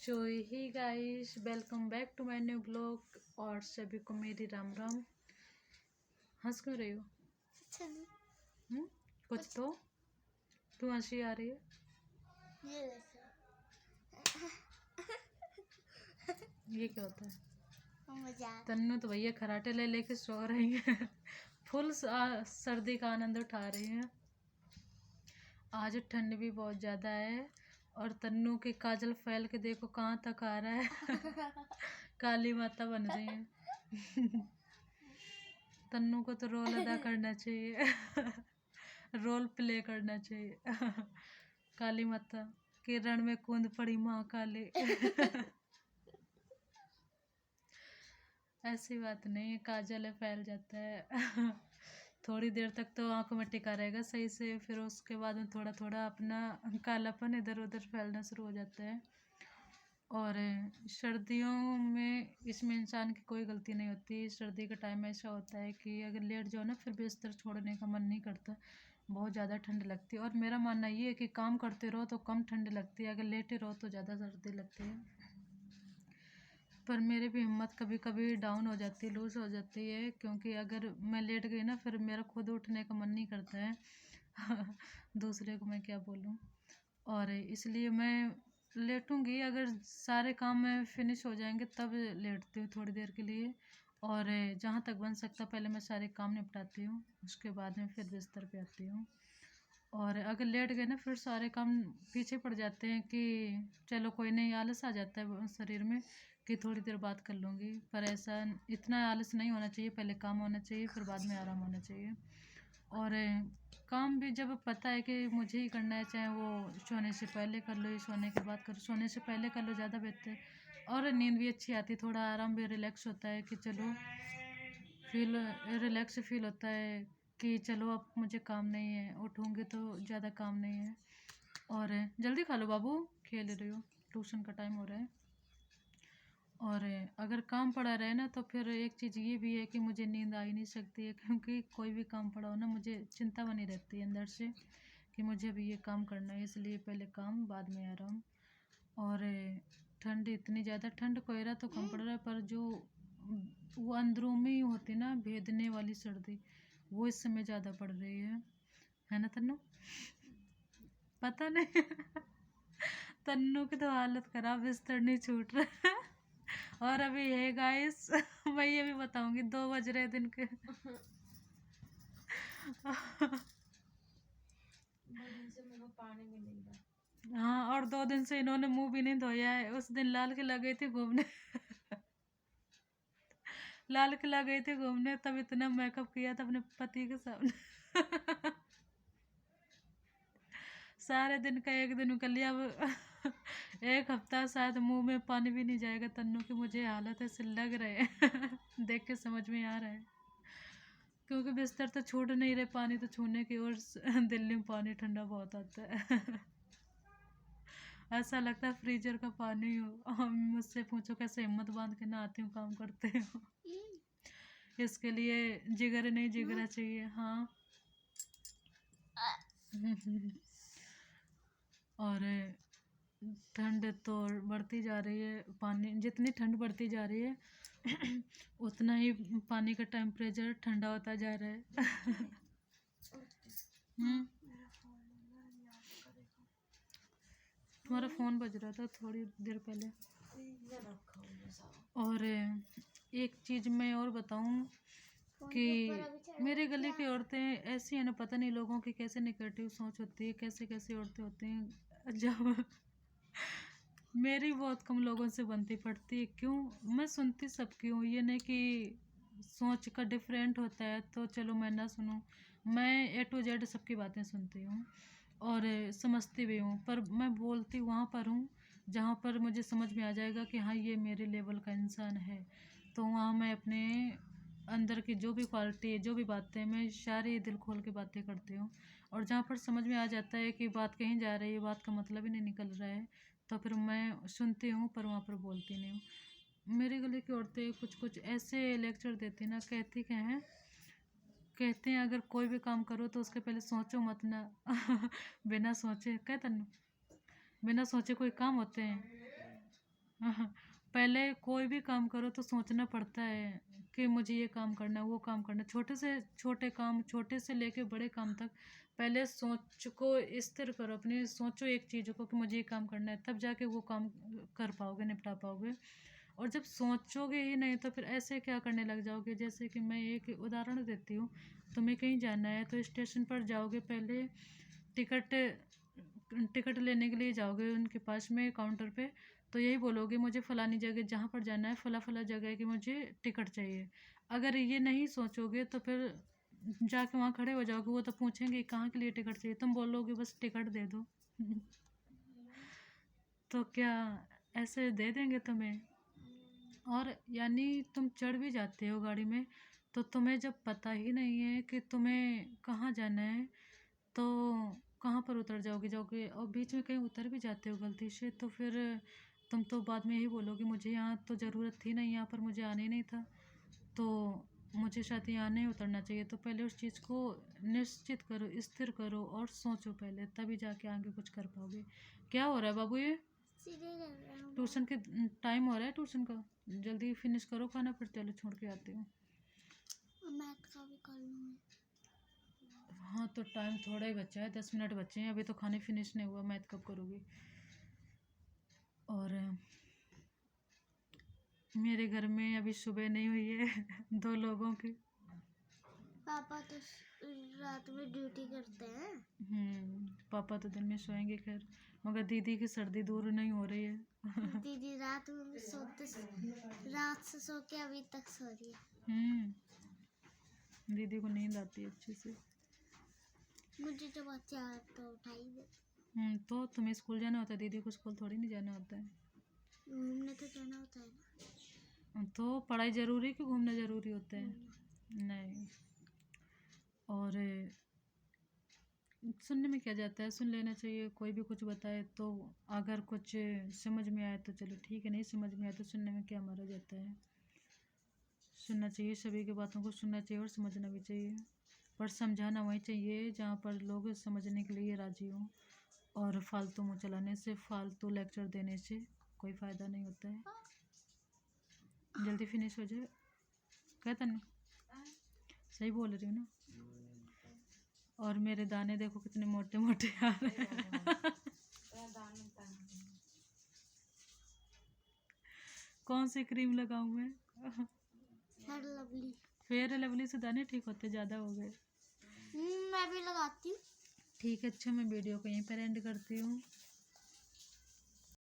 So hi guys, welcome back to my new blog. और सभी को मेरी राम राम। हंस क्यों रही हो? कुछ तो क्यों हंसी आ रही है? ये क्या होता है? तन्नू तो भैया खराटे ले लेके सो रही है। फुल सर्दी का आनंद उठा रही है। आज ठंड भी बहुत ज़्यादा है और तन्नू की काजल फैल के देखो कहाँ तक आ रहा है। काली माता बन रही है। तन्नू को तो रोल अदा करना चाहिए। रोल प्ले करना चाहिए। काली माता के रण में कूद पड़ी माँ काली। ऐसी बात नहीं है, काजल है फैल जाता है। थोड़ी देर तक तो आंखों में टिका रहेगा सही से, फिर उसके बाद में थोड़ा थोड़ा अपना कालापन इधर उधर फैलना शुरू हो जाता है। और सर्दियों में इसमें इंसान की कोई गलती नहीं होती। सर्दी का टाइम ऐसा होता है कि अगर लेट जाओ ना, फिर बिस्तर छोड़ने का मन नहीं करता, बहुत ज़्यादा ठंड लगती है। और मेरा मानना ये है कि काम करते रहो तो कम ठंड लगती है, अगर लेटे रहो तो ज़्यादा सर्दी लगती है। पर मेरी भी हिम्मत कभी कभी डाउन हो जाती है, लूज़ हो जाती है, क्योंकि अगर मैं लेट गई ना, फिर मेरा खुद उठने का मन नहीं करता है। दूसरे को मैं क्या बोलूँ। और इसलिए मैं लेटूंगी, अगर सारे काम में फिनिश हो जाएंगे तब लेटती हूँ थोड़ी देर के लिए। और जहाँ तक बन सकता पहले मैं सारे काम निपटाती हूँ, उसके बाद में फिर बिस्तर पे आती हूँ। और अगर लेट गए ना, फिर सारे काम पीछे पड़ जाते हैं कि चलो कोई नहीं, आलस आ जाता है शरीर में कि थोड़ी देर बात कर लूँगी। पर ऐसा इतना आलस नहीं होना चाहिए, पहले काम होना चाहिए फिर बाद में आराम होना चाहिए। और काम भी जब पता है कि मुझे ही करना है, चाहे वो सोने से पहले कर लो या सोने के बाद करो, सोने से पहले कर लो ज़्यादा बेहतर। और नींद भी अच्छी आती, थोड़ा आराम भी, रिलैक्स होता है कि चलो फील रिलैक्स फील होता है कि चलो अब मुझे काम नहीं है, उठूँगी तो ज़्यादा काम नहीं है। और जल्दी खा लो बाबू, खेल रही हो, ट्यूशन का टाइम हो रहा है। और अगर काम पड़ा रहे ना, तो फिर एक चीज़ ये भी है कि मुझे नींद आ ही नहीं सकती है, क्योंकि कोई भी काम पड़ा हो ना, मुझे चिंता बनी रहती है अंदर से कि मुझे भी ये काम करना है, इसलिए पहले काम बाद में आराम। और ठंड इतनी ज़्यादा, ठंड कोहरा तो कम पड़ रहा है, पर जो वो अंदरूनी होती ना भेदने वाली सर्दी, वो इस समय ज़्यादा पड़ रही है ना तन्नू? पता नहीं। तन्नू की तो हालत खराब, बिस्तर नहीं छूट रहा है। और अभी ये गाइस, मैं ये भी बताऊंगी, 2 बज रहे दिन के। हाँ, और 2 दिन से इन्होंने मुंह भी नहीं धोया है। उस दिन लाल किला गई थी घूमने। लाल किला गई थी घूमने, तब इतना मेकअप किया था अपने पति के सामने। सारे दिन का एक दिन निकल लिया। अब एक हफ्ता शायद मुंह में पानी भी नहीं जाएगा तन्नू की, मुझे हालत ऐसे लग रहे हैं। देख के समझ में आ रहा है, क्योंकि बिस्तर तो छूट नहीं रहे पानी तो छूने की। और दिल्ली में पानी ठंडा बहुत आता है। ऐसा लगता है फ्रीजर का पानी हो। मुझसे पूछो कैसे हिम्मत बांध के नहाती हूँ, काम करते हो। इसके लिए जिगर नहीं, जिगरा चाहिए। हाँ। और ठंड तो बढ़ती जा रही है, पानी जितनी ठंड बढ़ती जा रही है उतना ही पानी का टेम्परेचर ठंडा होता जा रहा है। तुम्हारा फ़ोन बज रहा था थोड़ी देर पहले। और एक चीज़ मैं और बताऊं कि मेरे गली की औरतें ऐसी हैं ना, पता नहीं लोगों की कैसे नेगेटिव सोच होती है, कैसे कैसे औरतें होती हैं। जब मेरी बहुत कम लोगों से बनती पड़ती है, क्यों मैं सुनती सबकी हूँ, ये नहीं कि सोच का डिफरेंट होता है तो चलो मैं ना सुनूं। मैं A to Z सबकी बातें सुनती हूँ और समझती भी हूँ, पर मैं बोलती वहाँ पर हूँ जहाँ पर मुझे समझ में आ जाएगा कि हाँ ये मेरे लेवल का इंसान है, तो वहाँ मैं अपने अंदर की जो भी क्वालिटी है, जो भी बातें, मैं सारी दिल खोल के बातें करती हूँ। और जहाँ पर समझ में आ जाता है कि बात कहीं जा रही है, बात का मतलब ही नहीं निकल रहा है, तो फिर मैं सुनती हूँ पर वहाँ पर बोलती नहीं हूँ। मेरी गली की औरतें कुछ कुछ ऐसे लेक्चर देती ना, कहती क्या हैं, कहते हैं अगर कोई भी काम करो तो उसके पहले सोचो मत ना। बिना सोचे कहता ना, बिना सोचे कोई काम होते हैं? पहले कोई भी काम करो तो सोचना पड़ता है कि मुझे ये काम करना है, वो काम करना है। छोटे से छोटे काम, छोटे से लेके बड़े काम तक पहले सोच को स्थिर करो, अपनी सोचो एक चीज़ को कि मुझे ये काम करना है, तब जाके वो काम कर पाओगे, निपटा पाओगे। और जब सोचोगे ही नहीं तो फिर ऐसे क्या करने लग जाओगे। जैसे कि मैं एक उदाहरण देती हूँ, तुम्हें कहीं जाना है तो स्टेशन पर जाओगे, पहले टिकट टिकट लेने के लिए जाओगे उनके पास में काउंटर पे, तो यही बोलोगे मुझे फ़लानी जगह जहाँ पर जाना है, फ़ला फ़ला जगह की मुझे टिकट चाहिए। अगर ये नहीं सोचोगे तो फिर जाके वहाँ खड़े हो जाओगे, वो तो पूछेंगे कहाँ के लिए टिकट चाहिए, तुम बोलोगे बस टिकट दे दो। तो क्या ऐसे दे देंगे तुम्हें? और यानी तुम चढ़ भी जाते हो गाड़ी में, तो तुम्हें जब पता ही नहीं है कि तुम्हें कहाँ जाना है, तो कहाँ पर उतर जाओगे और बीच में कहीं उतर भी जाते हो गलती से, तो फिर तुम तो बाद में यही बोलोगे मुझे यहाँ तो ज़रूरत थी नहीं, यहाँ पर मुझे आने ही नहीं था, तो मुझे शायद यहाँ नहीं उतरना चाहिए। तो पहले उस चीज़ को निश्चित करो, स्थिर करो और सोचो पहले, तभी जाके आगे कुछ कर पाओगे। क्या हो रहा है बाबू ये? ट्यूशन के टाइम हो रहा है ट्यूशन का, जल्दी फिनिश करो खाना, फिर चलो छोड़ के आती हूँ। मैथ का भी कर लूँगी। हाँ तो टाइम थोड़ा ही बचा है, 10 मिनट बचे हैं, अभी तो खाने फिनिश नहीं हुआ, मैथ कब करोगी? और मेरे घर में अभी सुबह नहीं हुई है। 2 लोगों की। पापा तो रात में ड्यूटी करते हैं। पापा तो दिन में सोएंगे खैर, मगर दीदी की सर्दी दूर नहीं हो रही है। दीदी रात में भी रात से सो के अभी तक सो रही है। दीदी को नींद आती है अच्छे से। मुझे जब अच्छा तो उठाई दे। तो तुम्हें स्कूल जाना होता है, दीदी को स्कूल थोड़ी नहीं जाना होता है। घूमने तो जाना होता है ना। तो पढ़ाई ज़रूरी कि घूमना ज़रूरी होता है? नहीं। और सुनने में क्या जाता है, सुन लेना चाहिए, कोई भी कुछ बताए तो अगर कुछ समझ में आए तो चलो ठीक है, नहीं समझ में आए तो सुनने में क्या मारा जाता है। सुनना चाहिए, सभी की बातों को सुनना चाहिए और समझना भी चाहिए, पर समझाना वहीं चाहिए जहाँ पर लोग समझने के लिए राजी हों। और फालतू मुँह चलाने से, फालतू लेक्चर देने से कोई फ़ायदा नहीं होता है। जल्दी फिनिश हो जाए। कहता नहीं, सही बोल रही हूँ ना? और मेरे दाने देखो कितने मोटे मोटे आ रहे हैं। कौन सी क्रीम लगाऊं मैं? Fair lovely. फेयर लवली से दाने ठीक होते, ज़्यादा हो गए। मैं भी लगाती हूँ। ठीक है, अच्छा मैं वीडियो को यहीं पर एंड करती हूँ।